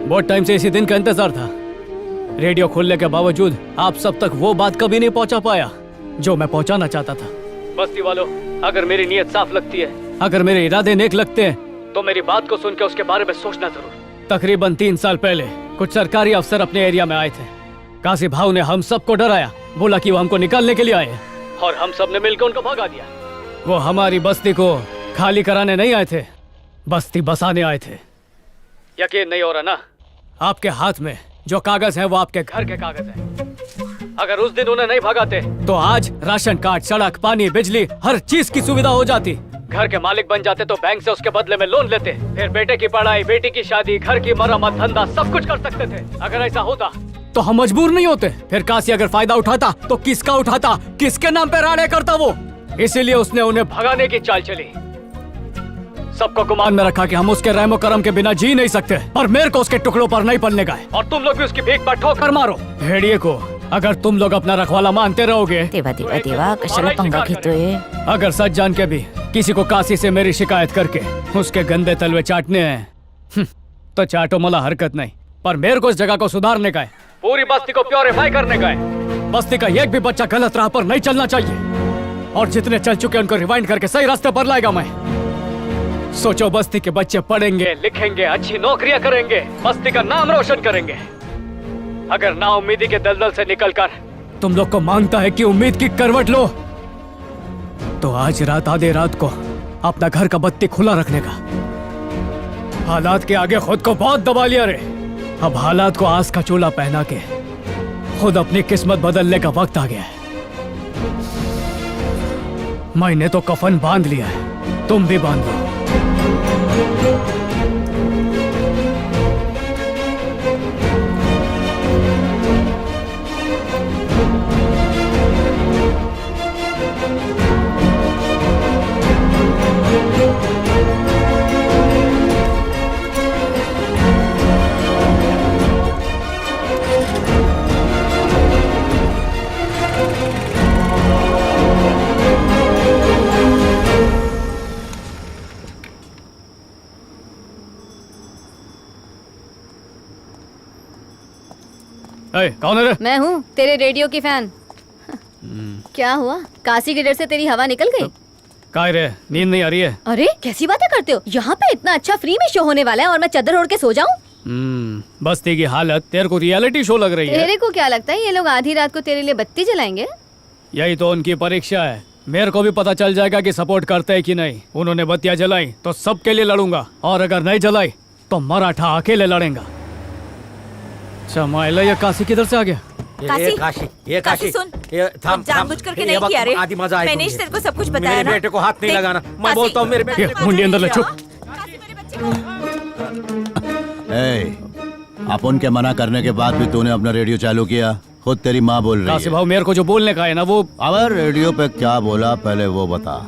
बहुत टाइम से इसी दिन का इंतजार था। रेडियो खोलने के बावजूद आप सब तक वो बात कभी नहीं पहुंचा पाया जो मैं पहुंचाना चाहता था। बस्ती वालों, अगर मेरी नीयत साफ लगती है, अगर मेरे इरादे नेक लगते हैं, तो मेरी बात को सुन के उसके बारे में सोचना जरूर। तकरीबन 3 साल पहले कुछ सरकारी अफसर अपने एरिया में आए थे। काशी भाव ने हम सबको डराया, बोला कि वो हमको निकालने के लिए आए हैं, और हम सब ने मिलकर उनको भगा दिया। वो हमारी बस्ती को खाली कराने नहीं आए थे, बस्ती बसाने आए थे। यकीन नहीं हो रहा ना? आपके हाथ में जो कागज है वो आपके घर के कागज हैं। अगर उस दिन उन्हें नहीं भगाते तो आज राशन कार्ड, सड़क, पानी, बिजली, हर चीज की सुविधा हो जाती। घर के मालिक बन जाते तो बैंक से उसके बदले में लोन लेते, फिर बेटे की पढ़ाई, बेटी की शादी, घर की मरम्मत, धंधा सब कुछ कर सकते थे। अगर ऐसा होता तो हम मजबूर नहीं होते। फिर काशी अगर फायदा उठाता तो किसका उठाता, किसके नाम पे राड़े करता वो? इसीलिए उसने उन्हें भगाने की चाल चली। सबको गुमान में रखा कि हम उसके रहमो करम के बिना जी नहीं सकते, और मेरे को उसके टुकड़ों पर नहीं पलने का है। और तुम लोग भी उसकी भीख पर ठोकर मारो। भेड़िए को अगर तुम लोग अपना रखवाला मानते रहोगे, देवा कशाला पंगा घेतोय? अगर सच जान के भी किसी को काशी से मेरी शिकायत करके उसके गंदे तलवे चाटने हैं, तो चाटो, मला हरकत नहीं। पर मेरे को इस जगह को सुधारने का है, पूरी बस्ती को प्योरीफाई करने का है। बस्ती का एक भी बच्चा गलत राह पर नहीं चलना चाहिए, और जितने चल चुके उनको रिवाइंड करके सही रास्ते पर लाएगा मैं। सोचो, बस्ती के बच्चे पढ़ेंगे, लिखेंगे, अच्छी नौकरियां करेंगे, बस्ती का नाम रोशन करेंगे। अगर ना उम्मीदी के दलदल से निकलकर तुम लोग को मांगता है कि उम्मीद की करवट लो, तो आज रात आधे रात को अपना घर का बत्ती खुला रखने का। हालात के आगे खुद को बहुत दबा लिया रे। अब हालात को आस का चूल्हा पहना के खुद अपनी किस्मत बदलने का वक्त आ गया है। मैंने तो कफन बांध लिया है, तुम भी बांध लो। कौन है रे? मैं हूँ, तेरे रेडियो की फैन। क्या हुआ? काशी के डर से तेरी हवा निकल गई? काय रे, नींद नहीं आ रही है? अरे कैसी बातें करते हो? यहाँ पे इतना अच्छा फ्री में शो होने वाला है और मैं चादर ओढ़ के सो जाऊँ? बस्ती की हालत तेरे को रियलिटी शो लग रही है। तेरे को क्या लगता है ये लोग आधी रात को तेरे लिए बत्ती जलाएंगे? यही तो उनकी परीक्षा है। मेरे को भी पता चल जाएगा कि सपोर्ट करते हैं कि नहीं। उन्होंने बत्तियां जलाई तो सबके लिए लड़ूंगा, और अगर नहीं जलाई तो मराठा अकेले लड़ेगा। अच्छा माइला, ये काशी किधर से आ गया? काशी सुन, जानबूझ करके नहीं किया रे। मैंने तेरे को सब कुछ बताया ना। बेटे को हाथ नहीं लगाना, मैं बोलता हूँ मेरे बेटे मुंडी अंदर ले, चुप। अपन के मना करने के बाद भी तूने अपना रेडियो चालू किया। खुद तेरी माँ बोल रही है। काशी भाव, मेरे को जो बोलने का है ना वो। अब रेडियो पे क्या बोला पहले वो बता।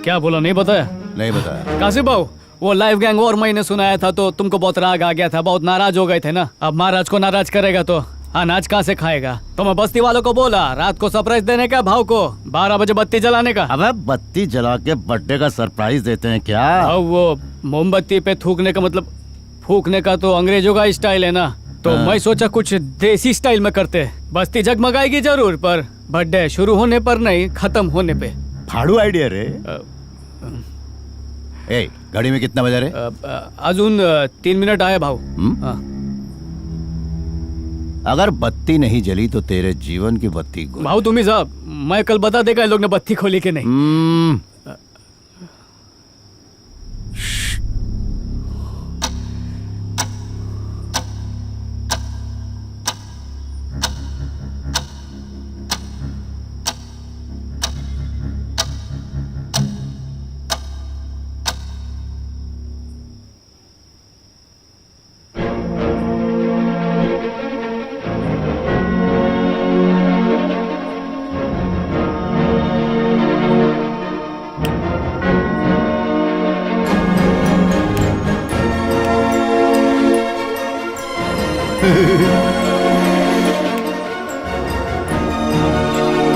क्या बोला? नहीं बताया? नहीं बताया। काशी भाव, वो लाइव गैंग और मैंने सुनाया था तो तुमको बहुत राग आ गया था, बहुत नाराज हो गए थे ना। अब महाराज को नाराज करेगा तो अनाज कहाँ से खाएगा? तो मैं बस्ती वालों को बोला रात को सरप्राइज देने का, भाव को 12 बजे बत्ती जलाने का। अबे बत्ती जला के बर्थडे का सरप्राइज देते हैं क्या? अब वो मोमबत्ती पे थूकने का मतलब, फूकने का तो अंग्रेजों का स्टाइल है ना, तो मैं सोचा कुछ देसी स्टाइल में करते। बस्ती जगमगाएगी जरूर, पर बर्थडे शुरू होने पर नहीं, खत्म होने पे। फाड़ू आइडिया रे। ए, गाड़ी में कितना बजा रे? अजून 3 मिनट आए भाव। अगर बत्ती नहीं जली तो तेरे जीवन की बत्ती भाव तुम ही साहब, मैं कल बता देगा लोग ने बत्ती खोली कि नहीं।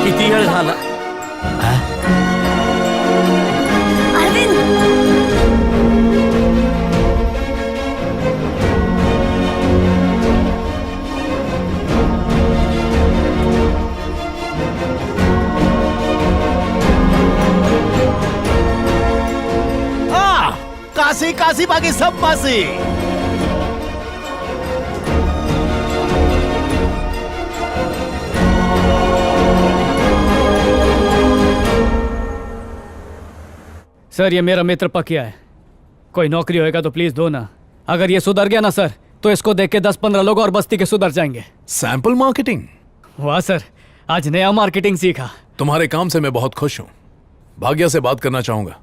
किती वेळ झाला? अरविंद, काशी काशी बाकी सब पासी। सर ये मेरा मित्र पकिया है, कोई नौकरी होएगा तो प्लीज दो ना। अगर ये सुधर गया ना सर तो इसको देख के 10-15 लोग और बस्ती के सुधर जाएंगे। Sample marketing? वाह सर, आज नया मार्केटिंग सीखा। तुम्हारे काम से मैं बहुत खुश हूँ। भाग्या से बात करना चाहूंगा,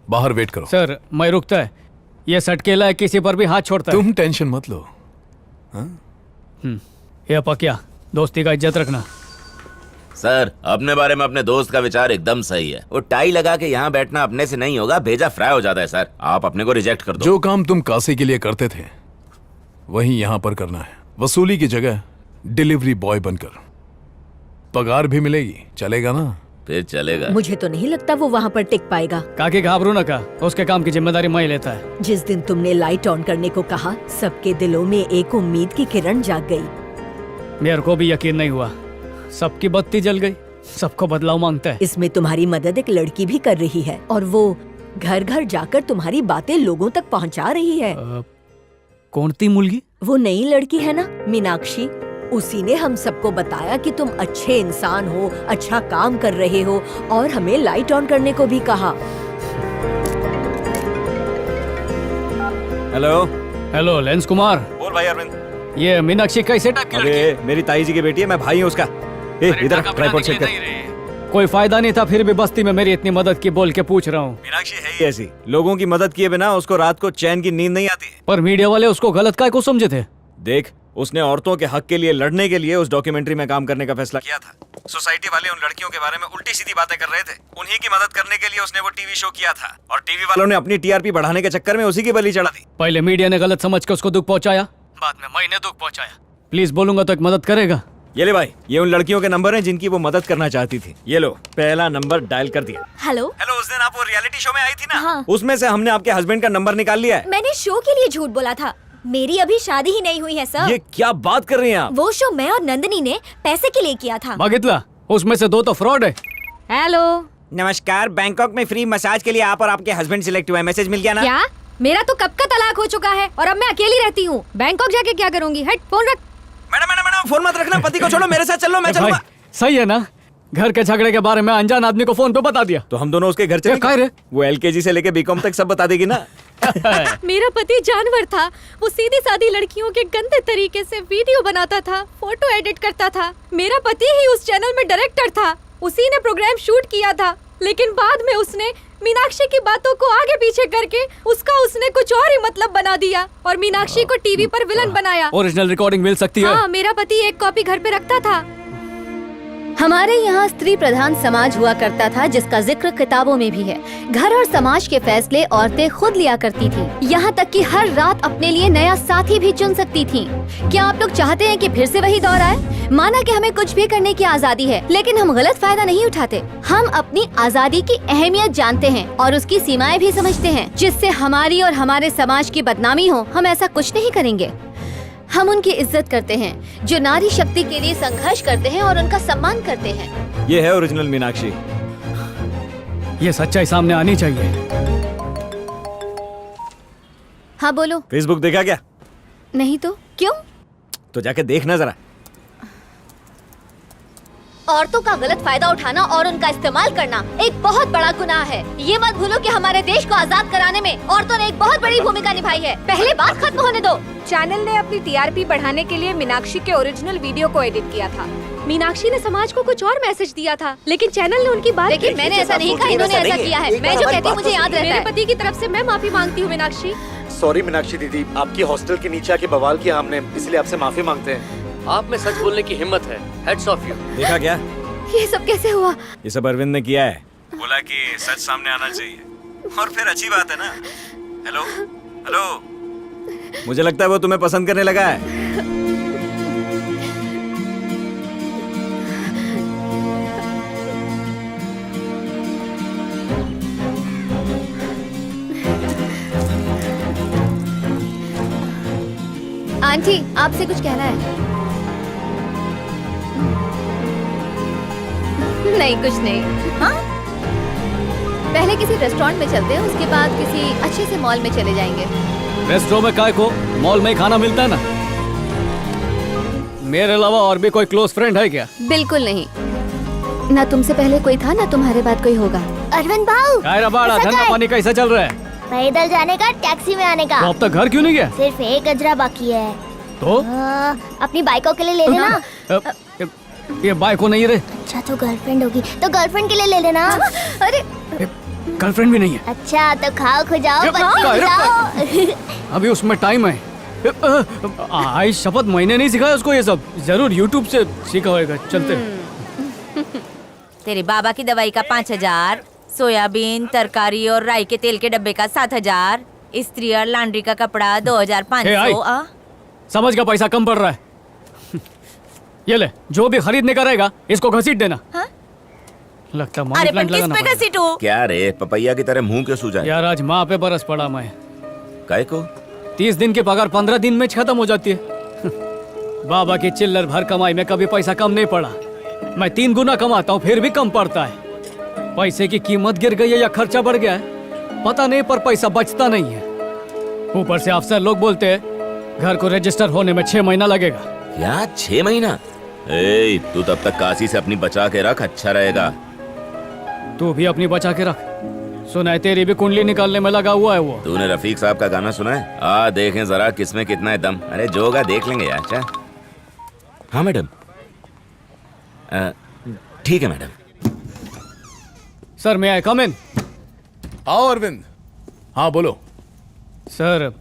बाहर वेट करो। सर मैं रुकता है, ये सटकेला है, किसी पर भी हाथ छोड़ता है। तुम टेंशन मत लो। ये पकिया, दोस्ती का इज्जत रखना। सर अपने बारे में अपने दोस्त का विचार एकदम सही है। वो टाई लगा के यहाँ बैठना अपने से नहीं होगा, भेजा फ्राई हो जाता है। सर आप अपने को रिजेक्ट कर दो। जो काम तुम काशी के लिए करते थे वही यहाँ पर करना है। वसूली की जगह डिलीवरी बॉय बनकर। पगार भी मिलेगी, चलेगा ना? फिर चलेगा। मुझे तो नहीं लगता वो वहाँ पर टिक पाएगा। काकी घाबरू न का, उसके काम की जिम्मेदारी मैं ही लेता है। जिस दिन तुमने लाइट ऑन करने को कहा, सबके दिलों में एक उम्मीद की किरण जाग गई। मेरे को भी यकीन नहीं हुआ, सबकी बत्ती जल गई। सबको बदलाव मांगता है। इसमें तुम्हारी मदद एक लड़की भी कर रही है और वो घर घर जाकर तुम्हारी बातें लोगों तक पहुंचा रही है। कौन ती मुलगी? वो नई लड़की है ना, मीनाक्षी। उसी ने हम सबको बताया कि तुम अच्छे इंसान हो, अच्छा काम कर रहे हो और हमें लाइट ऑन करने को भी कहा। Hello hello lens Kumar. बोल भाई अरविंद। ये मीनाक्षी कैसे टक्कर? अरे मेरी ताई जी की बेटी है, मैं भाई हूँ उसका। इधर ट्राइपॉड चेक कर। कोई फायदा नहीं था, फिर भी बस्ती में मेरी इतनी मदद की बोल के पूछ रहा हूँ। मीनाक्षी है ही ऐसी, लोगों की मदद किए बिना उसको रात को चैन की नींद नहीं आती। पर मीडिया वाले उसको गलत काय को समझे थे। देख, उसने औरतों के हक के लिए लड़ने के लिए उस डॉक्यूमेंट्री में काम करने का फैसला किया था। सोसाइटी वाले उन लड़कियों के बारे में उल्टी सीधी बातें कर रहे थे। उन्हीं की मदद करने के लिए उसने वो टीवी शो किया था और टीवी वालों ने अपनी टीआरपी बढ़ाने के चक्कर में उसी की बलि चढ़ा दी। पहले मीडिया ने गलत समझ के उसको दुख पहुंचाया, बाद में मैंने दुख पहुंचाया। प्लीज बोलूंगा तो एक मदद करेगा? ये ले भाई, ये उन लड़कियों के नंबर हैं जिनकी वो मदद करना चाहती थी। ये लो, पहला नंबर डायल कर दिया। हेलो। हेलो, उस दिन आप वो रियलिटी शो में आई थी ना? हाँ। उसमें से हमने आपके हस्बैंड का नंबर निकाल लिया है। मैंने शो के लिए झूठ बोला था, मेरी अभी शादी ही नहीं हुई है सर। ये क्या बात कर रही हैं आप? वो शो मैं और नंदनी ने पैसे के लिए किया था। मागितला, उसमें से 2 तो फ्रॉड है। हेलो। नमस्कार, बैंकॉक में फ्री मसाज के लिए आप और आपके हस्बैंड सिलेक्ट हुए। मैसेज मिल गया ना? क्या? मेरा तो कब का तलाक हो चुका है और अब मैं अकेली रहती हूँ। बैंकॉक जाके क्या करूँगी? हट, फोन रख। मैडम फोन मत रखना, पति को छोड़ो, मेरे साथ चलो, मैं भाई चलूंगा। सही है ना, घर के झगड़े के बारे में अनजान आदमी को फोन पे बता दिया तो हम दोनों उसके घर क्या चले। रे? वो एलकेजी से लेके बीकॉम तक सब बता देगी ना। मेरा पति जानवर था। वो सीधी सादी लड़कियों के गंदे तरीके से वीडियो बनाता था, फोटो एडिट करता था। मेरा पति ही उस चैनल में डायरेक्टर था, उसी ने प्रोग्राम शूट किया था। लेकिन बाद में उसने मीनाक्षी की बातों को आगे पीछे करके उसने कुछ और ही मतलब बना दिया और मीनाक्षी को टीवी पर विलन बनाया। ओरिजिनल रिकॉर्डिंग मिल सकती है? हाँ, मेरा पति एक कॉपी घर पे रखता था। हमारे यहाँ स्त्री प्रधान समाज हुआ करता था, जिसका जिक्र किताबों में भी है। घर और समाज के फैसले औरतें खुद लिया करती थी, यहाँ तक कि हर रात अपने लिए नया साथी भी चुन सकती थी। क्या आप लोग चाहते हैं कि फिर से वही दौर आए? माना कि हमें कुछ भी करने की आजादी है, लेकिन हम गलत फायदा नहीं उठाते। हम अपनी आजादी की अहमियत जानते हैं और उसकी सीमाएं भी समझते हैं। जिससे हमारी और हमारे समाज की बदनामी हो, हम ऐसा कुछ नहीं करेंगे। हम उनकी इज्जत करते हैं जो नारी शक्ति के लिए संघर्ष करते हैं और उनका सम्मान करते हैं। ये है ओरिजिनल मीनाक्षी। ये सच्चाई सामने आनी चाहिए। हाँ बोलो। फेसबुक देखा क्या? नहीं तो क्यों? तो जाके देखना जरा। औरतों का गलत फायदा उठाना और उनका इस्तेमाल करना एक बहुत बड़ा गुनाह है। ये मत भूलो कि हमारे देश को आजाद कराने में औरतों ने एक बहुत बड़ी भूमिका निभाई है। पहले बात खत्म होने दो। चैनल ने अपनी टीआरपी बढ़ाने के लिए मीनाक्षी के ओरिजिनल वीडियो को एडिट किया था। मीनाक्षी ने समाज को कुछ और मैसेज दिया था, लेकिन चैनल ने उनकी बात। लेकिन मैंने ऐसा नहीं कहा, इन्होंने ऐसा किया है। मैं जो कहती हूँ मुझे याद रहता है। मेरे पति की तरफ से मैं माफी मांगती हूँ मीनाक्षी। सॉरी मीनाक्षी दीदी, आपकी हॉस्टल के नीचे आके बवाल किया हमने, इसलिए आपसे माफी मांगते हैं। आप में सच बोलने की हिम्मत है, हेड्स ऑफ यू। देखा क्या? ये सब कैसे हुआ? ये सब अरविंद ने किया है। बोला कि सच सामने आना चाहिए और फिर अच्छी बात है ना। हेलो हेलो, मुझे लगता है वो तुम्हें पसंद करने लगा है। आंटी, आपसे कुछ कहना है? नहीं, कुछ नहीं। हाँ? पहले किसी रेस्टोरेंट में चलते हैं, उसके बाद किसी अच्छे से मॉल में चले जाएंगे। रेस्टोरेंट में काय को, मॉल में ही खाना मिलता है ना। मेरे अलावा और भी कोई क्लोज फ्रेंड है क्या? बिल्कुल नहीं, ना तुमसे पहले कोई था ना तुम्हारे बाद कोई होगा। अरविंद भाऊ, कायरा बाड़ा, धंधा पानी कैसा चल रहा है? पैदल जाने का, टैक्सी में आने का। तो अब तक घर क्यों नहीं गया? सिर्फ एक गजरा बाकी है। तो अपनी बाइकों के लिए ले लेना। ये बाइक को नहीं रे। अच्छा तो गर्लफ्रेंड होगी, तो गर्लफ्रेंड के लिए ले लेना। अरे गर्लफ्रेंड भी नहीं है। अच्छा तो खाओ खुजाओ, ये बत्ती कायरा बुझाओ। अभी उसमें टाइम है। आई शपथ, मैंने नहीं सिखाया उसको ये सब, जरूर यूट्यूब से सीखा होगा। चलते। तेरे बाबा की दवाई का 5000, सोयाबीन, तरकारी और राई के तेल के डब्बे का 7000, इस्त्री और लॉन्ड्री का कपड़ा 2500। समझ का पैसा कम पड़ रहा है। ये ले, जो भी खरीदने का रहेगा इसको घसीट देना। हाँ? लगता अरे मनी पर प्लांट किस लगाना पे पड़ेगा। घसीटू? क्या रे, पपैया की तरह मुंह क्यों सूजा है? यार आज माँ पे बरस पड़ा मैं। काय को? 30 दिन की पगार 15 दिन में खत्म हो जाती है। बाबा की चिल्लर भर कमाई में कभी पैसा कम नहीं पड़ा। मैं 3 गुना कमाता हूँ फिर भी कम पड़ता है। पैसे की कीमत गिर गई है या खर्चा बढ़ गया है पता नहीं, पर पैसा बचता नहीं है। ऊपर से अफसर लोग बोलते हैं घर को रजिस्टर होने में 6 महीना लगेगा। क्या 6 महीना? ए, तू तब तक काशी से अपनी बचा के रख, अच्छा रहेगा। तू भी अपनी बचा के रख। सुना है तेरी भी कुंडली निकालने में लगा हुआ है वो। तूने रफीक साहब का गाना सुना है? आ देखें जरा किसमें कितना है दम। अरे जो होगा देख लेंगे यार। अच्छा हाँ मैडम, ठीक है मैडम। सर मैं आई कम इन? आओ अरविंद। हाँ बोलो। सर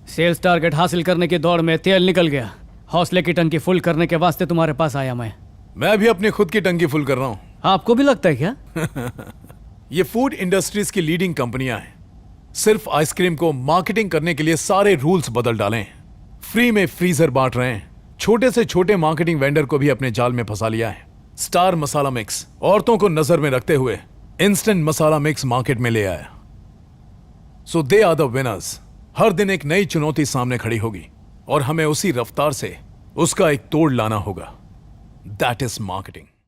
सेल्स टारगेट हासिल करने की दौड़ में तेल निकल गया। हौसले की टंकी फुल करने के वास्ते तुम्हारे पास आया मैं भी अपनी खुद की टंकी फुल कर रहा हूँ। आपको भी लगता है क्या? ये फूड इंडस्ट्रीज की लीडिंग कंपनियां हैं। सिर्फ आइसक्रीम को मार्केटिंग करने के लिए सारे रूल्स बदल डाले हैं। फ्री में फ्रीजर बांट रहे हैं। छोटे से छोटे मार्केटिंग वेंडर को भी अपने जाल में फंसा लिया है। स्टार मसाला मिक्स औरतों को नजर में रखते हुए इंस्टेंट मसाला मिक्स मार्केट में ले आया। सो दे आर द विनर्स। हर दिन एक नई चुनौती सामने खड़ी होगी और हमें उसी रफ्तार से उसका एक तोड़ लाना होगा। That is marketing.